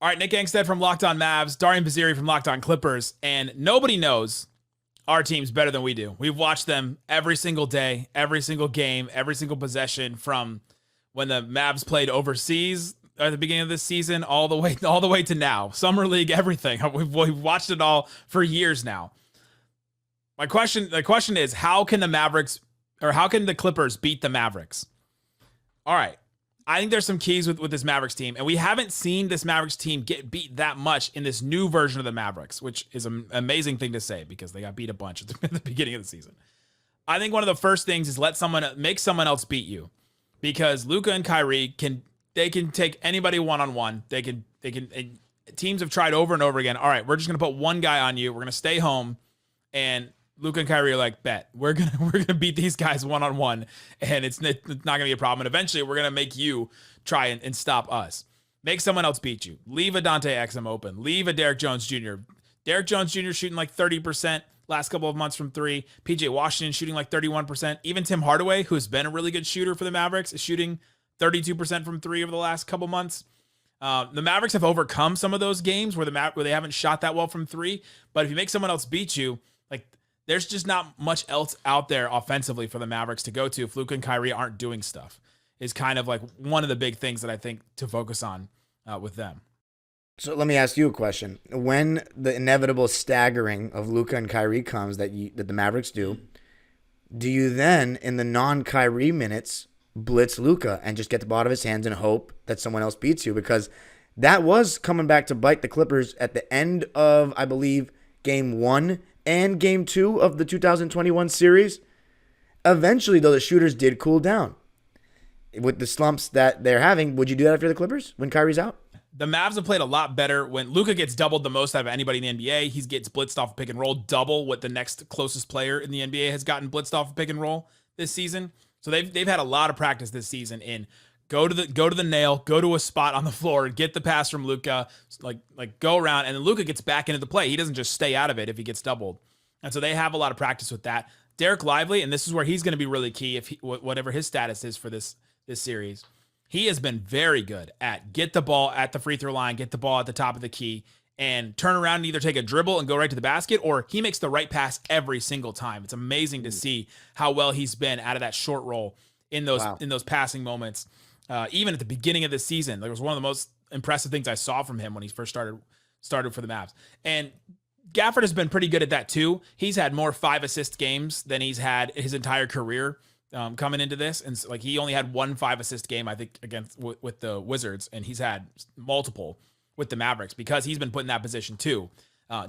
All right, Nick Angstadt from Locked On Mavs, Darian Vaziri from Locked On Clippers, and nobody knows our teams better than we do. We've watched them every single day, every single game, every single possession from when the Mavs played overseas at the beginning of this season all the way to now. Summer League, everything. We've watched it all for years now. The question is, how can the Clippers beat the Mavericks? All right. I think there's some keys with this Mavericks team, and we haven't seen this Mavericks team get beat that much in this new version of the Mavericks, which is an amazing thing to say because they got beat a bunch at the beginning of the season. I think one of the first things is make someone else beat you, because Luka and Kyrie can take anybody one-on-one. Teams have tried over and over again. All right, we're just gonna put one guy on you. We're gonna stay home, and Luka and Kyrie are like, bet we're gonna beat these guys one-on-one, and it's not gonna be a problem. And eventually, we're gonna make you try and stop us. Make someone else beat you. Leave a Dante Exum open. Leave a Derrick Jones Jr. Derrick Jones Jr. shooting like 30% last couple of months from three. PJ Washington shooting like 31%. Even Tim Hardaway, who's been a really good shooter for the Mavericks, is shooting 32% from three over the last couple months. The Mavericks have overcome some of those games where they haven't shot that well from three. But if you make someone else beat you, like, there's just not much else out there offensively for the Mavericks to go to if Luka and Kyrie aren't doing stuff, is kind of like one of the big things that I think to focus on with them. So let me ask you a question. When the inevitable staggering of Luka and Kyrie comes that the Mavericks do you then, in the non-Kyrie minutes, blitz Luka and just get the ball out of his hands and hope that someone else beats you? Because that was coming back to bite the Clippers at the end of, I believe, Game 1 and Game 2 of the 2021 series. Eventually, though, the shooters did cool down. With the slumps that they're having, would you do that if you're the Clippers when Kyrie's out? The Mavs have played a lot better when Luka gets doubled the most out of anybody in the NBA. He gets blitzed off a pick and roll, double what the next closest player in the NBA has gotten blitzed off a pick and roll this season. So they've had a lot of practice this season in go to the nail, go to a spot on the floor, get the pass from Luka, like go around, and then Luka gets back into the play. He doesn't just stay out of it if he gets doubled. And so they have a lot of practice with that. Derek Lively, and this is where he's going to be really key if whatever his status is for this series. He has been very good at get the ball at the free throw line, get the ball at the top of the key, and turn around and either take a dribble and go right to the basket, or he makes the right pass every single time. It's amazing to see how well he's been out of that short roll in those passing moments. Even at the beginning of the season, it was one of the most impressive things I saw from him when he first started for the Mavs. And Gafford has been pretty good at that too. He's had more 5-assist games than he's had his entire career coming into this. And so, he only had 1 5-assist game, I think, against with the Wizards, and he's had multiple with the Mavericks because he's been put in that position too.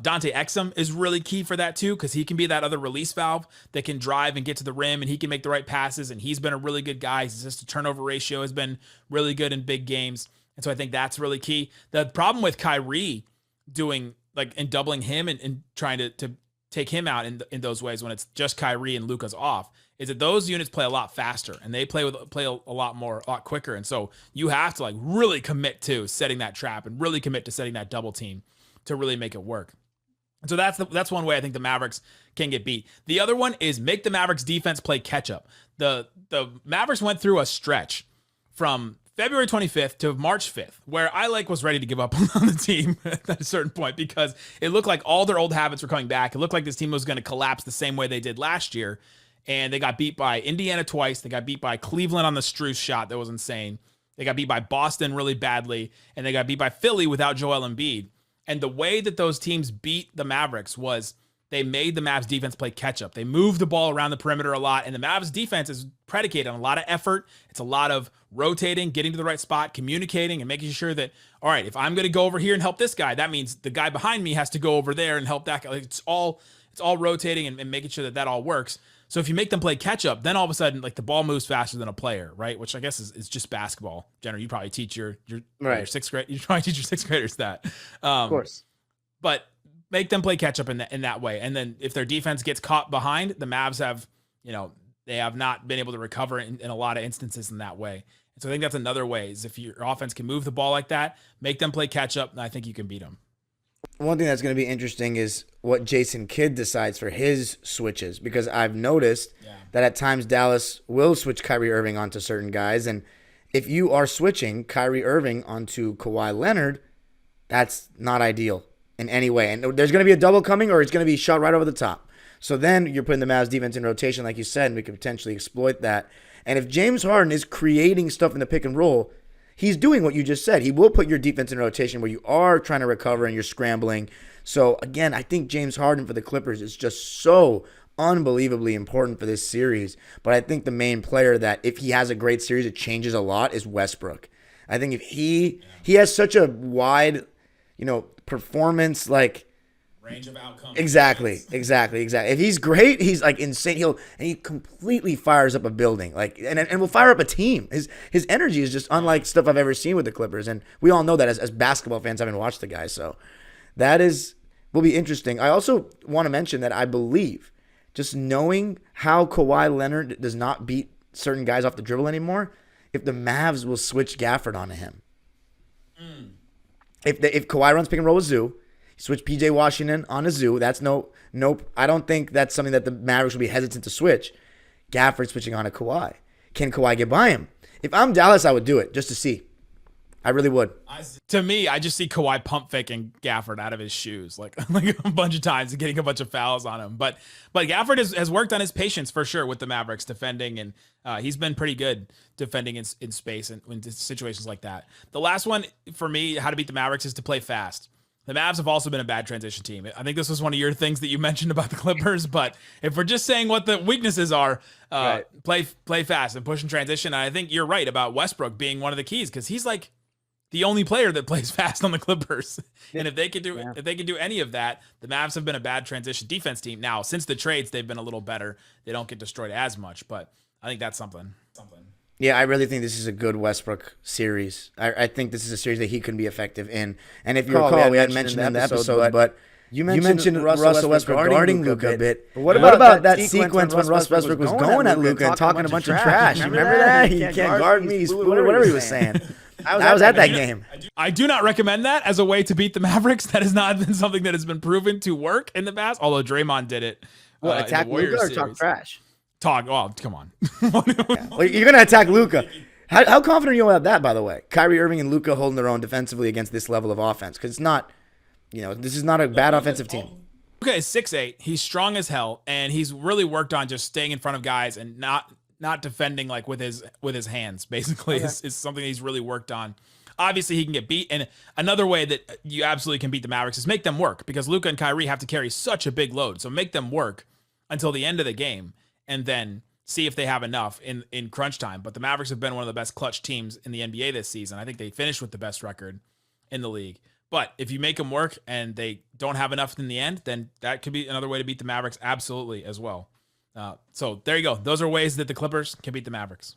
Dante Exum is really key for that too, because he can be that other release valve that can drive and get to the rim, and he can make the right passes, and he's been a really good guy. His assist to turnover ratio has been really good in big games, and so I think that's really key. The problem with Kyrie doing and doubling him and trying to take him out in those ways when it's just Kyrie and Luka's off is that those units play a lot faster and they play a lot quicker, and so you have to really commit to setting that trap and really commit to setting that double team to really make it work. And so that's one way I think the Mavericks can get beat. The other one is make the Mavericks defense play catch up. The Mavericks went through a stretch from February 25th to March 5th where I was ready to give up on the team at a certain point because it looked like all their old habits were coming back. It looked like this team was going to collapse the same way they did last year. And they got beat by Indiana twice. They got beat by Cleveland on the Strus shot. That was insane. They got beat by Boston really badly. And they got beat by Philly without Joel Embiid. And the way that those teams beat the Mavericks was they made the Mavs defense play catch up. They moved the ball around the perimeter a lot. And the Mavs defense is predicated on a lot of effort. It's a lot of rotating, getting to the right spot, communicating, and making sure that, all right, if I'm going to go over here and help this guy, that means the guy behind me has to go over there and help that guy. It's all rotating and making sure that all works. So if you make them play catch up, then all of a sudden, the ball moves faster than a player, right? Which I guess is just basketball. Generally, you probably teach your sixth grade. You probably teach your sixth graders that. Of course. But make them play catch up in that way. And then if their defense gets caught behind, the Mavs have, they have not been able to recover in a lot of instances in that way. And so I think that's another way is if your offense can move the ball like that, make them play catch up, and I think you can beat them. One thing that's going to be interesting is what Jason Kidd decides for his switches, because I've noticed that at times Dallas will switch Kyrie Irving onto certain guys. And if you are switching Kyrie Irving onto Kawhi Leonard, That's not ideal in any way. And there's going to be a double coming, or it's going to be shot right over the top. So then you're putting the Mavs defense in rotation, like you said, and we could potentially exploit that. And if James Harden is creating stuff in the pick and roll, he's doing what you just said. He will put your defense in rotation where you are trying to recover and you're scrambling. So, again, I think James Harden for the Clippers is just so unbelievably important for this series. But I think the main player that, if he has a great series, it changes a lot, is Westbrook. I think if he has such a wide, performance, like, range of outcomes. Exactly. If he's great, he's like insane. He completely fires up a building, like, and will fire up a team. His energy is just unlike stuff I've ever seen with the Clippers, and we all know that as basketball fans, having watched the guy. So will be interesting. I also want to mention that I believe, just knowing how Kawhi Leonard does not beat certain guys off the dribble anymore, if the Mavs will switch Gafford onto him. If Kawhi runs pick and roll with Zoo, switch PJ Washington on a Zoo. That's nope. I don't think that's something that the Mavericks will be hesitant to switch. Gafford switching on a Kawhi. Can Kawhi get by him? If I'm Dallas, I would do it just to see. I really would. To me, I just see Kawhi pump faking Gafford out of his shoes like a bunch of times and getting a bunch of fouls on him. But Gafford has worked on his patience for sure with the Mavericks defending, and he's been pretty good defending in space and in situations like that. The last one for me, how to beat the Mavericks, is to play fast. The Mavs have also been a bad transition team. I think this was one of your things that you mentioned about the Clippers, but if we're just saying what the weaknesses are, right, play fast and push in transition. And I think you're right about Westbrook being one of the keys, because he's like the only player that plays fast on the Clippers. And if they can do any of that, the Mavs have been a bad transition defense team. Now, since the trades, they've been a little better. They don't get destroyed as much, but I think that's something. Yeah, I really think this is a good Westbrook series. I think this is a series that he can be effective in. And if you recall, we hadn't mentioned in the episode, but you mentioned Russell Westbrook guarding Luka a bit. But what about that sequence when Russ Westbrook was going at Luka and talking a bunch of trash? You remember that? He can't guard me. He's whatever he was saying. I was at that game. I do not recommend that as a way to beat the Mavericks. That has not been something that has been proven to work in the past, although Draymond did it. What, attack Luka or talk trash? Come on. Well, you're going to attack Luka. How confident are you about that, by the way? Kyrie Irving and Luka holding their own defensively against this level of offense? Because it's not, this is not a bad offensive team. Luka is 6'8". He's strong as hell, and he's really worked on just staying in front of guys and not defending like with his hands, basically. Okay. is something he's really worked on. Obviously, he can get beat. And another way that you absolutely can beat the Mavericks is make them work, because Luka and Kyrie have to carry such a big load. So make them work until the end of the game, and then see if they have enough in crunch time. But the Mavericks have been one of the best clutch teams in the NBA this season. I think they finished with the best record in the league. But if you make them work and they don't have enough in the end, then that could be another way to beat the Mavericks absolutely as well. So there you go. Those are ways that the Clippers can beat the Mavericks.